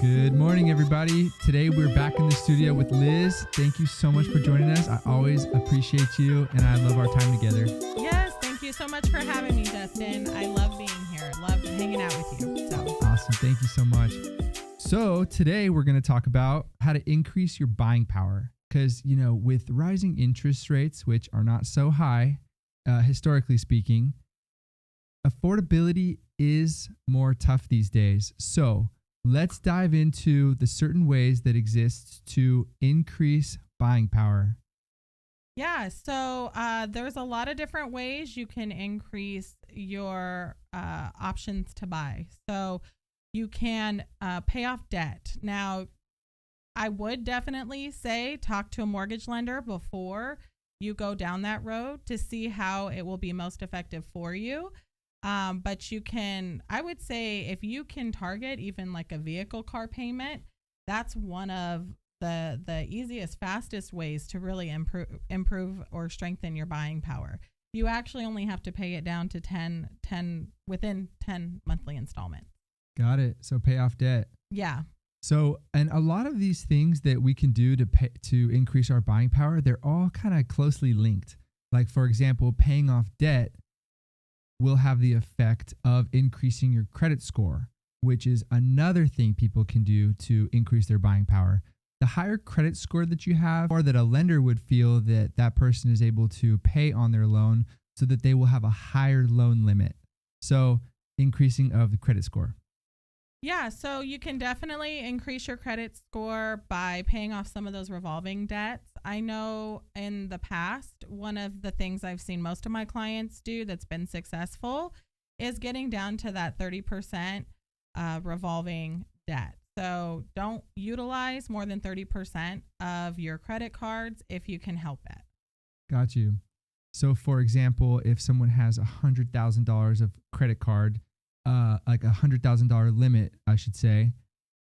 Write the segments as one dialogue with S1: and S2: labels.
S1: Good morning, everybody. Today we're back in the studio with Liz. Thank you so much for joining us. I always appreciate you, and I love our time together.
S2: Yes, thank you so much for having me, Justin. I love being here. Love hanging out with you.
S1: Awesome. Thank you so much. So today we're going to talk about how to increase your buying power. Because, with rising interest rates, which are not so high, historically speaking, affordability is more tough these days. So let's dive into the certain ways that exist to increase buying power.
S2: Yeah, so there's a lot of different ways you can increase your options to buy. So you can pay off debt. Now, I would definitely say talk to a mortgage lender before you go down that road to see how it will be most effective for you. But you can, I would say, if you can target even like a vehicle car payment, that's one of the easiest, fastest ways to really improve or strengthen your buying power. You actually only have to pay it down to 10 within 10 monthly installments.
S1: Got it. So pay off debt.
S2: Yeah.
S1: So, and a lot of these things that we can do to increase our buying power, they're all kind of closely linked. Like, for example, paying off debt will have the effect of increasing your credit score, which is another thing people can do to increase their buying power. The higher credit score that you have, or that a lender would feel that that person is able to pay on their loan so that they will have a higher loan limit. So increasing of the credit score.
S2: Yeah, so you can definitely increase your credit score by paying off some of those revolving debts. I know in the past, one of the things I've seen most of my clients do that's been successful is getting down to that 30% revolving debt. So don't utilize more than 30% of your credit cards if you can help it.
S1: Got you. So for example, if someone has $100,000 of credit card, like $100,000 limit, I should say,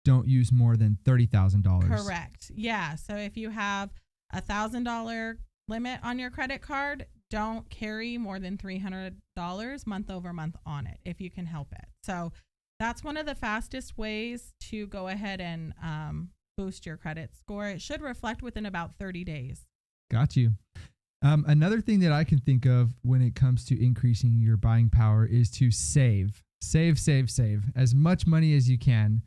S1: don't use more than $30,000.
S2: Correct. Yeah. So if you have $1,000 limit on your credit card, don't carry more than $300 month over month on it if you can help it. So that's one of the fastest ways to go ahead and boost your credit score. It should reflect within about 30 days.
S1: Got you. Another thing that I can think of when it comes to increasing your buying power is to save as much money as you can.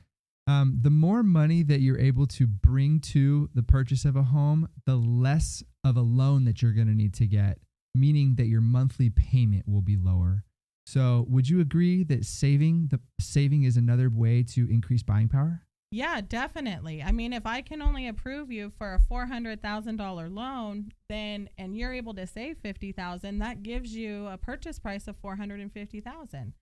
S1: The more money that you're able to bring to the purchase of a home, the less of a loan that you're going to need to get, meaning that your monthly payment will be lower. So would you agree that saving is another way to increase buying power?
S2: Yeah, definitely. I mean, if I can only approve you for a $400,000 loan, and you're able to save $50,000, that gives you a purchase price of $450,000.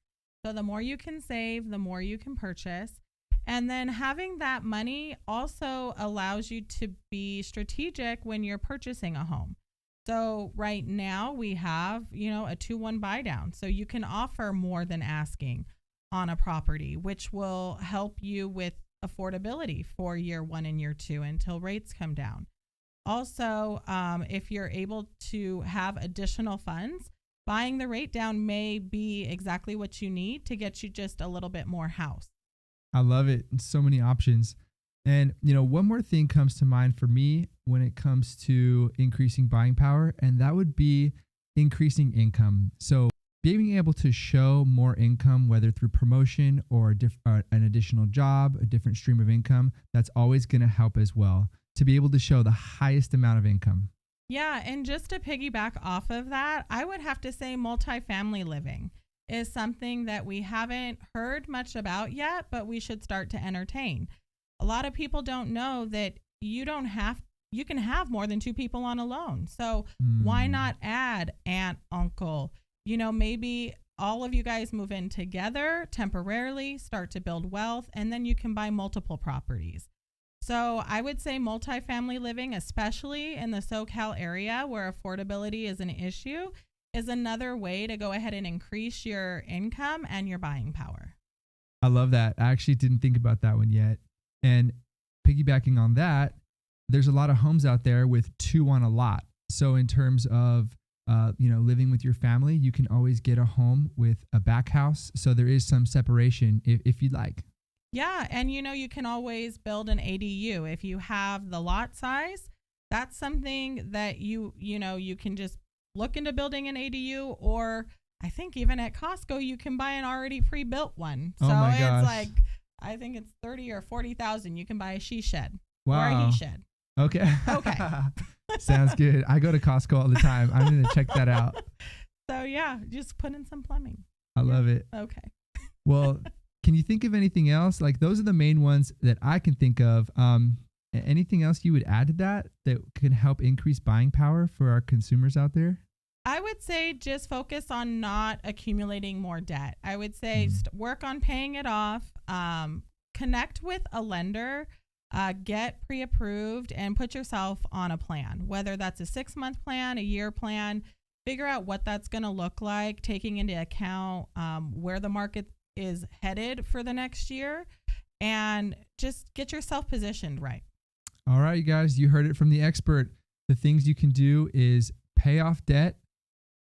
S2: So the more you can save, the more you can purchase. And then having that money also allows you to be strategic when you're purchasing a home. So right now we have, a 2-1 buy down. So you can offer more than asking on a property, which will help you with affordability for year 1 and year 2 until rates come down. Also, if you're able to have additional funds, buying the rate down may be exactly what you need to get you just a little bit more house.
S1: I love it. So many options. And, one more thing comes to mind for me when it comes to increasing buying power, and that would be increasing income. So being able to show more income, whether through promotion or an additional job, a different stream of income, that's always going to help as well, to be able to show the highest amount of income.
S2: Yeah, and just to piggyback off of that, I would have to say multifamily living is something that we haven't heard much about yet, but we should start to entertain. A lot of people don't know that you can have more than 2 people on a loan. So why not add aunt, uncle? Maybe all of you guys move in together temporarily, start to build wealth, and then you can buy multiple properties. So I would say multifamily living, especially in the SoCal area where affordability is an issue, is another way to go ahead and increase your income and your buying power.
S1: I love that. I actually didn't think about that one yet. And piggybacking on that, there's a lot of homes out there with 2 on a lot. So in terms of living with your family, you can always get a home with a back house. So there is some separation if you'd like.
S2: Yeah. And you can always build an ADU. If you have the lot size, that's something that you can just look into building an ADU, or I think even at Costco, you can buy an already pre-built one. So
S1: Oh my
S2: it's
S1: gosh.
S2: like, I think it's 30 or 40,000. You can buy a she shed or a
S1: Wow.
S2: he shed.
S1: Okay.
S2: Okay.
S1: Sounds good. I go to Costco all the time. I'm going to check that out.
S2: So yeah, just put in some plumbing.
S1: I love it.
S2: Okay.
S1: Well, can you think of anything else? Like, those are the main ones that I can think of. Anything else you would add to that can help increase buying power for our consumers out there?
S2: I would say just focus on not accumulating more debt. I would say work on paying it off, connect with a lender, get pre-approved, and put yourself on a plan, whether that's a 6-month plan, a year plan. Figure out what that's going to look like, taking into account where the market is headed for the next year, and just get yourself positioned right.
S1: All right, you guys, you heard it from the expert. The things you can do is pay off debt,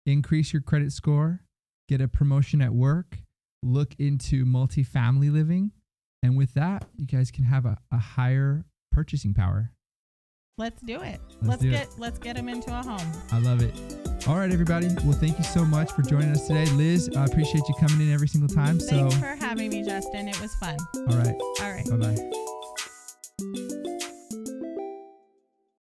S1: increase your credit score, get a promotion at work, look into multifamily living. And with that, you guys can have a higher purchasing power.
S2: Let's do it.
S1: Let's
S2: get them into a home.
S1: I love it. All right, everybody. Well, thank you so much for joining us today. Liz, I appreciate you coming in every single time.
S2: Thanks for having me, Justin. It was fun.
S1: All right.
S2: All right.
S1: Bye-bye.